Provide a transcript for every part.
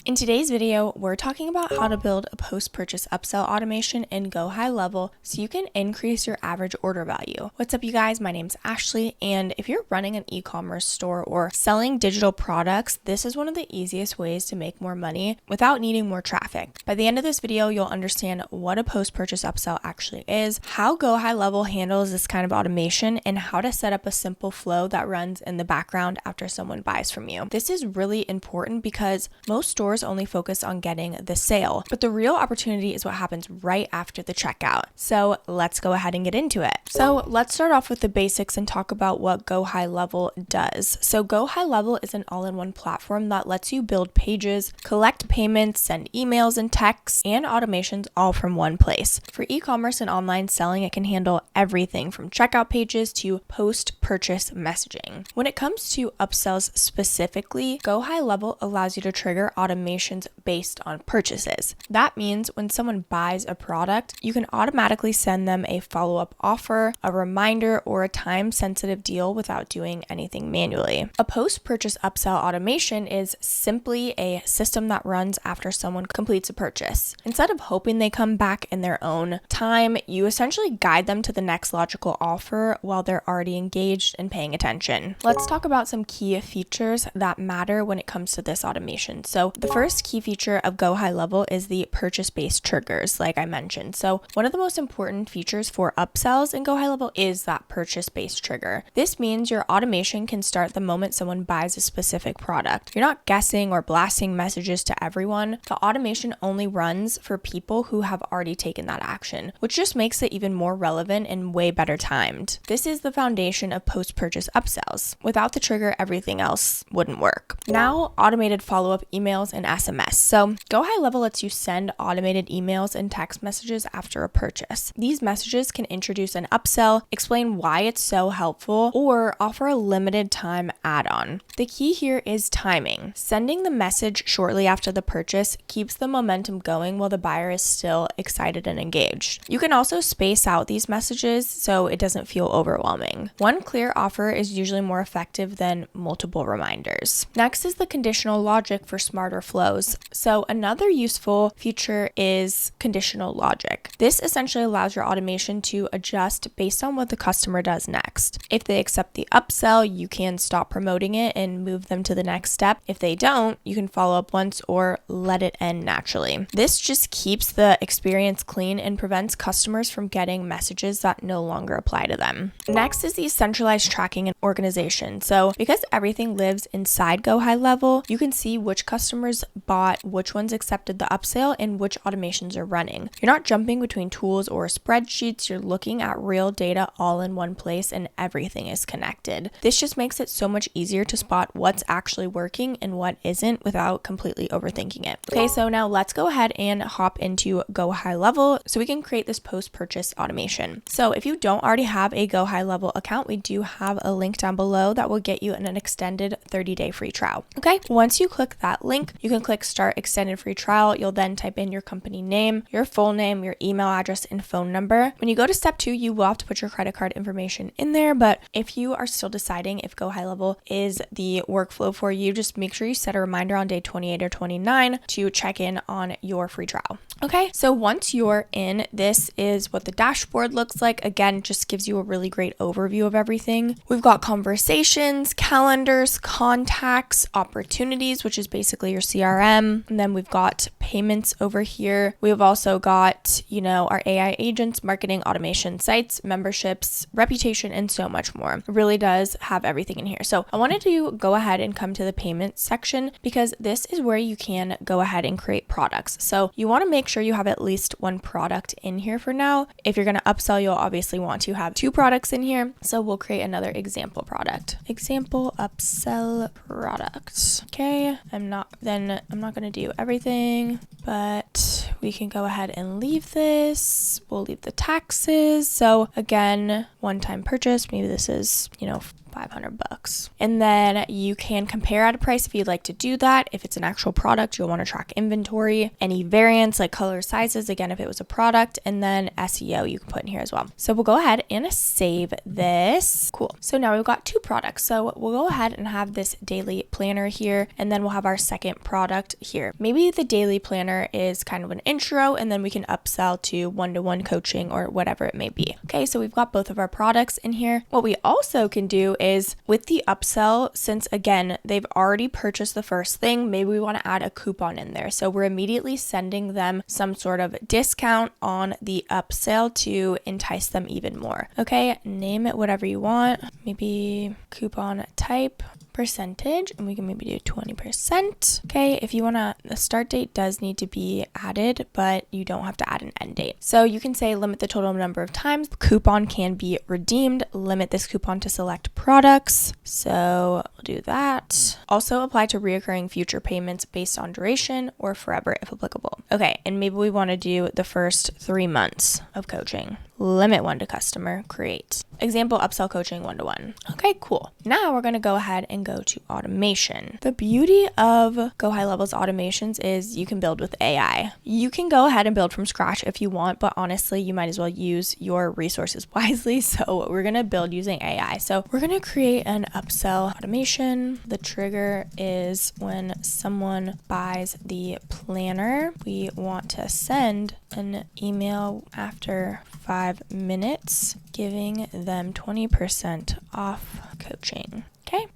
In today's video, we're talking about how to build a post-purchase upsell automation in GoHighLevel so you can increase your average order value. What's up, you guys? My name's Ashley, and if you're running an e-commerce store or selling digital products, this is one of the easiest ways to make more money without needing more traffic. By the end of this video, you'll understand what a post-purchase upsell actually is, how GoHighLevel handles this kind of automation, and how to set up a simple flow that runs in the background after someone buys from you. This is really important because most stores only focus on getting the sale, but the real opportunity is what happens right after the checkout. So let's go ahead and get into it. So let's start off with the basics and talk about what GoHighLevel does. So GoHighLevel is an all-in-one platform that lets you build pages, collect payments, send emails and texts, and automations all from one place. For e-commerce and online selling, it can handle everything from checkout pages to post-purchase messaging. When it comes to upsells specifically, GoHighLevel allows you to trigger automations based on purchases. That means when someone buys a product, you can automatically send them a follow-up offer, a reminder, or a time-sensitive deal without doing anything manually. A post-purchase upsell automation is simply a system that runs after someone completes a purchase. Instead of hoping they come back in their own time, you essentially guide them to the next logical offer while they're already engaged and paying attention. Let's talk about some key features that matter when it comes to this automation. So the first key feature of GoHighLevel is the purchase-based triggers, like I mentioned. So one of the most important features for upsells in GoHighLevel is that purchase-based trigger. This means your automation can start the moment someone buys a specific product. You're not guessing or blasting messages to everyone. The automation only runs for people who have already taken that action, which just makes it even more relevant and way better timed. This is the foundation of post-purchase upsells. Without the trigger, everything else wouldn't work. Now, automated follow-up emails and SMS. So GoHighLevel lets you send automated emails and text messages after a purchase. These messages can introduce an upsell, explain why it's so helpful, or offer a limited time add-on. The key here is timing. Sending the message shortly after the purchase keeps the momentum going while the buyer is still excited and engaged. You can also space out these messages so it doesn't feel overwhelming. One clear offer is usually more effective than multiple reminders. Next is the conditional logic for smarter flows. So another useful feature is conditional logic. This essentially allows your automation to adjust based on what the customer does next. If they accept the upsell, you can stop promoting it and move them to the next step. If they don't, you can follow up once or let it end naturally. This just keeps the experience clean and prevents customers from getting messages that no longer apply to them. Next is the centralized tracking and organization. So because everything lives inside GoHighLevel, you can see which customers bought, which ones accepted the upsell, and which automations are running. You're not jumping between tools or spreadsheets. You're looking at real data all in one place, and everything is connected. This just makes it so much easier to spot what's actually working and what isn't without completely overthinking it. Okay, so now let's go ahead and hop into GoHighLevel so we can create this post-purchase automation. So if you don't already have a GoHighLevel account, we do have a link down below that will get you an extended 30-day free trial. Okay, once you click that link, you can click start extended free trial. You'll then type in your company name, your full name, your email address, and phone number. When you go to step 2, you will have to put your credit card information in there, but if you are still deciding if GoHighLevel is the workflow for you, just make sure you set a reminder on day 28 or 29 to check in on your free trial. Okay, so once you're in, this is what the dashboard looks like. Again, just gives you a really great overview of everything. We've got conversations, calendars, contacts, opportunities, which is basically your CRM. And then we've got payments over here. We've also got, our AI agents, marketing, automation, sites, memberships, reputation, and so much more. It really does have everything in here. So I wanted to go ahead and come to the payments section because this is where you can go ahead and create products. So you want to make sure you have at least one product in here for now. If you're going to upsell, you'll obviously want to have 2 products in here. So we'll create another example product. Example upsell products. Okay, I'm not going to do everything, but we can go ahead and leave this. We'll leave the taxes. So again, one-time purchase. Maybe this is, $500. And then you can compare at a price if you'd like to do that. If it's an actual product, you'll want to track inventory, any variants like color, sizes, again, if it was a product, and then SEO you can put in here as well. So we'll go ahead and save this. Cool. So now we've got 2 products. So we'll go ahead and have this daily planner here, and then we'll have our second product here. Maybe the daily planner is kind of an intro, and then we can upsell to one-to-one coaching or whatever it may be. Okay, so we've got both of our products in here. What we also can do is with the upsell, since again, they've already purchased the first thing, maybe we want to add a coupon in there. So we're immediately sending them some sort of discount on the upsell to entice them even more. Okay, name it whatever you want. Maybe coupon type, percentage, and we can maybe do 20%. Okay, if you want to, the start date does need to be added, but you don't have to add an end date. So you can say limit the total number of times the coupon can be redeemed, limit this coupon to select products. So we'll do that. Also apply to reoccurring future payments based on duration or forever if applicable. Okay, and maybe we want to do the first 3 months of coaching. Limit 1 to customer, create. Example, upsell coaching 1-to-1. Okay, cool. Now we're going to go ahead and go to automation. The beauty of GoHighLevel's automations is you can build with AI. You can go ahead and build from scratch if you want, but honestly, you might as well use your resources wisely. So we're going to build using AI. So we're going to create an upsell automation. The trigger is when someone buys the planner, we want to send an email after 5 minutes, giving them 20% off coaching. Okay,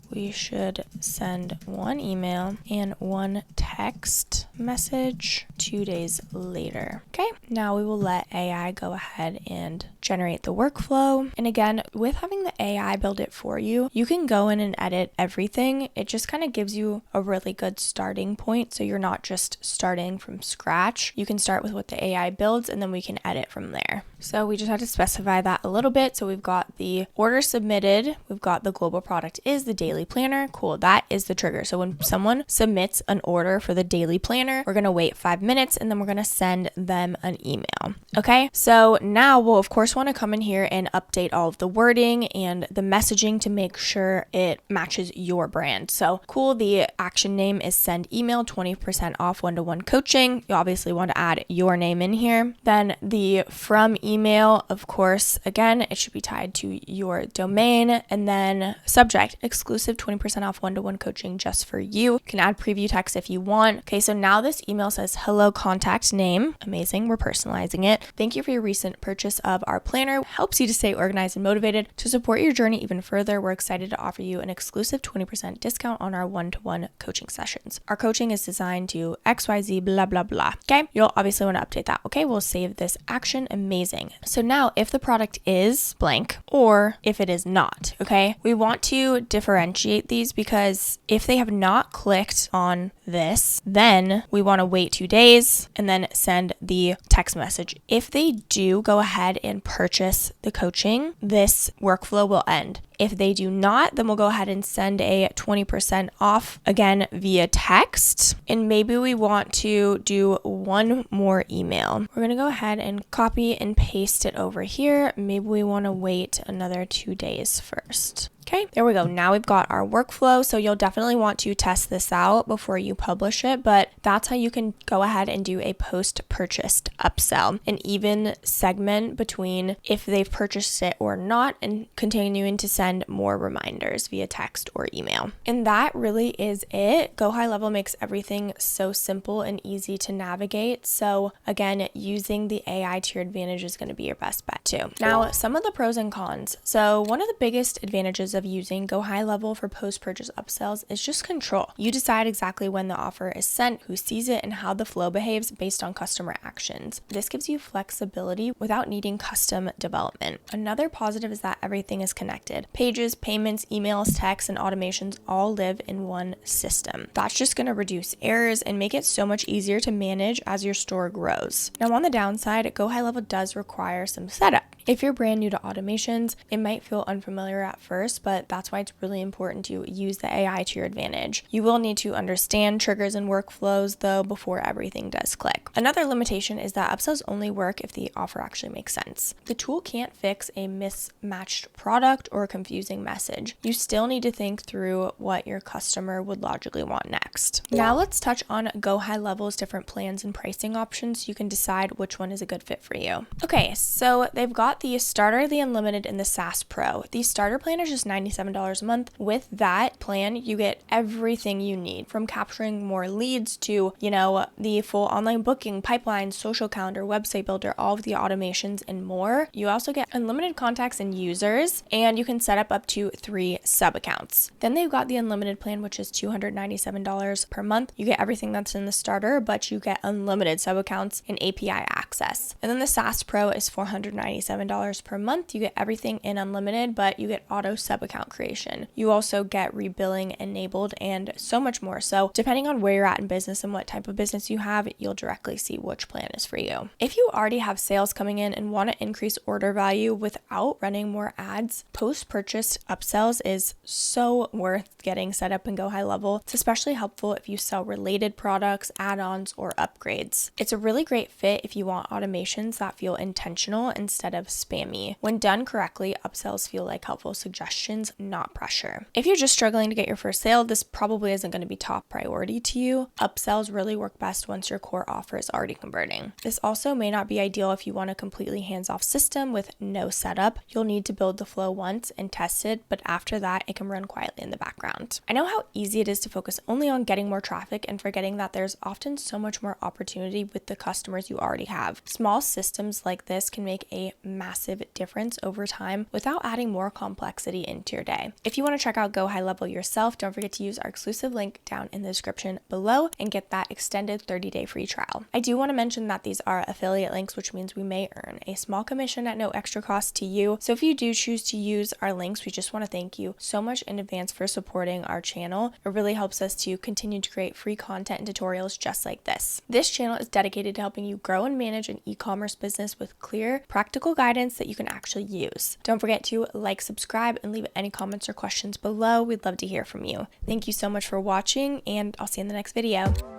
we should send 1 email and 1 text message 2 days later. Okay, now we will let AI go ahead and generate the workflow. And again, with having the AI build it for you, you can go in and edit everything. It just kind of gives you a really good starting point. So you're not just starting from scratch. You can start with what the AI builds and then we can edit from there. So we just have to specify that a little bit. So we've got the order submitted. We've got the global product is the daily planner. Cool. That is the trigger. So when someone submits an order for the daily planner, we're going to wait 5 minutes and then we're going to send them an email. Okay. So now we'll of course want to come in here and update all of the wording and the messaging to make sure it matches your brand. So cool. The action name is send email 20% off 1-to-1 coaching. You obviously want to add your name in here. Then the from email, of course, again, it should be tied to your domain, and then subject exclusive 20% off 1-to-1 coaching just for you. You can add preview text if you want. Okay, so now this email says hello contact name. Amazing. We're personalizing it. Thank you for your recent purchase of our planner. Helps you to stay organized and motivated. To support your journey even further, we're excited to offer you an exclusive 20% discount on our 1-to-1 coaching sessions. Our coaching is designed to XYZ blah blah blah. Okay, you'll obviously want to update that. Okay, we'll save this action. Amazing. So now if the product is blank or if it is not, okay, we want to differentiate these because if they have not clicked on this, then we want to wait 2 days and then send the text message. If they do go ahead and purchase the coaching, this workflow will end. If they do not, then we'll go ahead and send a 20% off again via text. And maybe we want to do 1 more email. We're going to go ahead and copy and paste it over here. Maybe we want to wait another 2 days first. Okay, there we go. Now we've got our workflow. So you'll definitely want to test this out before you publish it, but that's how you can go ahead and do a post-purchased upsell, an even segment between if they've purchased it or not, and continuing to send more reminders via text or email. And that really is it. GoHighLevel makes everything so simple and easy to navigate. So again, using the AI to your advantage is going to be your best bet too. Now, some of the pros and cons. So one of the biggest advantages of using GoHighLevel for post-purchase upsells is just control. You decide exactly when the offer is sent, who sees it, and how the flow behaves based on customer actions. This gives you flexibility without needing custom development. Another positive is that everything is connected. Pages, payments, emails, texts, and automations all live in one system. That's just going to reduce errors and make it so much easier to manage as your store grows. Now on the downside, GoHighLevel does require some setup. If you're brand new to automations, it might feel unfamiliar at first, but that's why it's really important to use the AI to your advantage. You will need to understand triggers and workflows though before everything does click. Another limitation is that upsells only work if the offer actually makes sense. The tool can't fix a mismatched product or a confusing message. You still need to think through what your customer would logically want next. Now let's touch on GoHighLevel's different plans and pricing options so you can decide which one is a good fit for you. Okay, so they've got the starter, the unlimited, and the SaaS Pro. The starter plan is just $97 a month. With that plan, you get everything you need, from capturing more leads to, the full online booking, pipeline, social calendar, website builder, all of the automations and more. You also get unlimited contacts and users, and you can set up to 3 sub accounts. Then they've got the unlimited plan, which is $297 per month. You get everything that's in the starter, but you get unlimited sub accounts and API access. And then the SaaS Pro is $497 per month. You get everything in unlimited, but you get auto sub account creation. You also get rebilling enabled and so much more. So depending on where you're at in business and what type of business you have, you'll directly see which plan is for you. If you already have sales coming in and want to increase order value without running more ads, post-purchase upsells is so worth getting set up in GoHighLevel. It's especially helpful if you sell related products, add-ons, or upgrades. It's a really great fit if you want automations that feel intentional instead of spammy. When done correctly, upsells feel like helpful suggestions, not pressure. If you're just struggling to get your first sale, this probably isn't going to be top priority to you. Upsells really work best once your core offer is already converting. This also may not be ideal if you want a completely hands-off system with no setup. You'll need to build the flow once and test it, but after that, it can run quietly in the background. I know how easy it is to focus only on getting more traffic and forgetting that there's often so much more opportunity with the customers you already have. Small systems like this can make a massive difference over time without adding more complexity into your day. If you want to check out GoHighLevel yourself, don't forget to use our exclusive link down in the description below and get that extended 30-day free trial. I do want to mention that these are affiliate links, which means we may earn a small commission at no extra cost to you. So if you do choose to use our links, we just want to thank you so much in advance for supporting our channel. It really helps us to continue to create free content and tutorials just like this. This channel is dedicated to helping you grow and manage an e-commerce business with clear, practical guidance that you can actually use. Don't forget to like, subscribe, and leave any comments or questions below. We'd love to hear from you. Thank you so much for watching, and I'll see you in the next video.